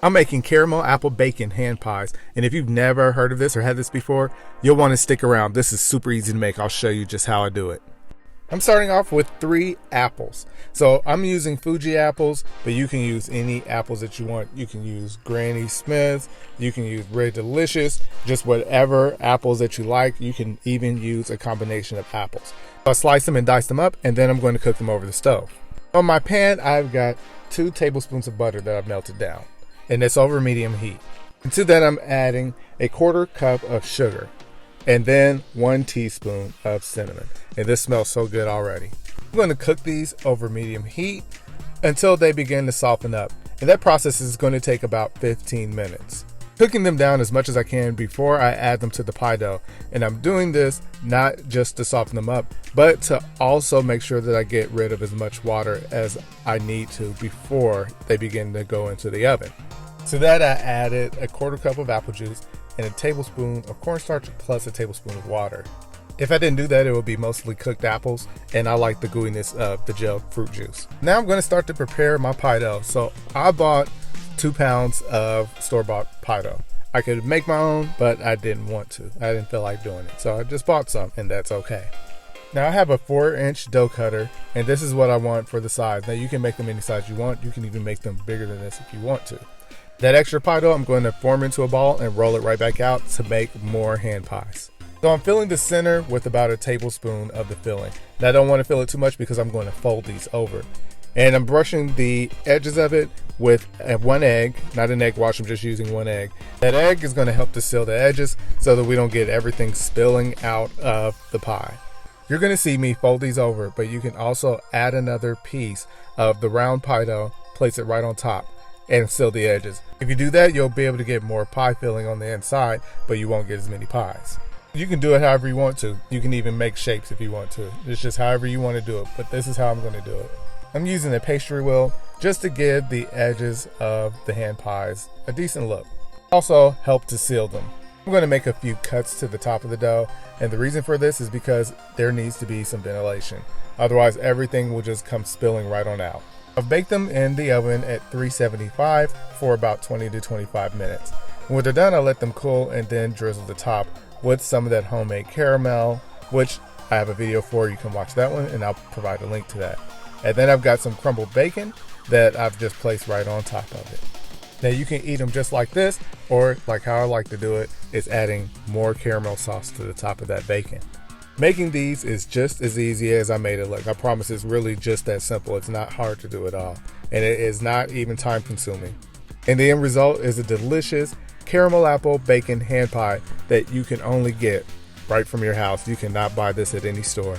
I'm making caramel apple bacon hand pies, and if you've never heard of this or had this before, you'll want to stick around. This is super easy to make. I'll show you just how I do it. I'm starting off with 3 apples. So I'm using Fuji apples, but you can use any apples that you want. You can use Granny Smith's, you can use Red Delicious, just whatever apples that you like. You can even use a combination of apples. I'll slice them and dice them up, and then I'm going to cook them over the stove. On my pan, I've got 2 tablespoons of butter that I've melted down, and it's over medium heat. And to that, I'm adding a 1/4 cup of sugar, and then 1 teaspoon of cinnamon. And this smells so good already. I'm going to cook these over medium heat until they begin to soften up. And that process is going to take about 15 minutes. Cooking them down as much as I can before I add them to the pie dough. And I'm doing this not just to soften them up, but to also make sure that I get rid of as much water as I need to before they begin to go into the oven. To that, I added a 1/4 cup of apple juice and a tablespoon of cornstarch plus a tablespoon of water. If I didn't do that, it would be mostly cooked apples, and I like the gooiness of the gel fruit juice. Now I'm going to start to prepare my pie dough. So I bought 2 pounds of store-bought pie dough. I could make my own, but I didn't want to. I didn't feel like doing it, so I just bought some, and that's okay. Now I have a 4-inch dough cutter, and this is what I want for the size. Now you can make them any size you want. You can even make them bigger than this if you want to. That extra pie dough, I'm going to form into a ball and roll it right back out to make more hand pies. So I'm filling the center with about a tablespoon of the filling. Now I don't want to fill it too much because I'm going to fold these over. And I'm brushing the edges of it with 1 egg, not an egg wash, I'm just using 1 egg. That egg is going to help to seal the edges so that we don't get everything spilling out of the pie. You're going to see me fold these over, but you can also add another piece of the round pie dough, place it right on top, and seal the edges. If you do that, you'll be able to get more pie filling on the inside, but you won't get as many pies. You can do it however you want to. You can even make shapes if you want to. It's just however you want to do it, but this is how I'm going to do it. I'm using a pastry wheel just to give the edges of the hand pies a decent look. Also help to seal them. I'm going to make a few cuts to the top of the dough, and the reason for this is because there needs to be some ventilation. Otherwise, everything will just come spilling right on out. I've baked them in the oven at 375 for about 20 to 25 minutes. And when they're done, I let them cool and then drizzle the top with some of that homemade caramel, which I have a video for. You can watch that one, and I'll provide a link to that. And then I've got some crumbled bacon that I've just placed right on top of it. Now you can eat them just like this, or like how I like to do it, is adding more caramel sauce to the top of that bacon. Making these is just as easy as I made it look. I promise it's really just that simple. It's not hard to do at all. And it is not even time consuming. And the end result is a delicious caramel apple bacon hand pie that you can only get right from your house. You cannot buy this at any store.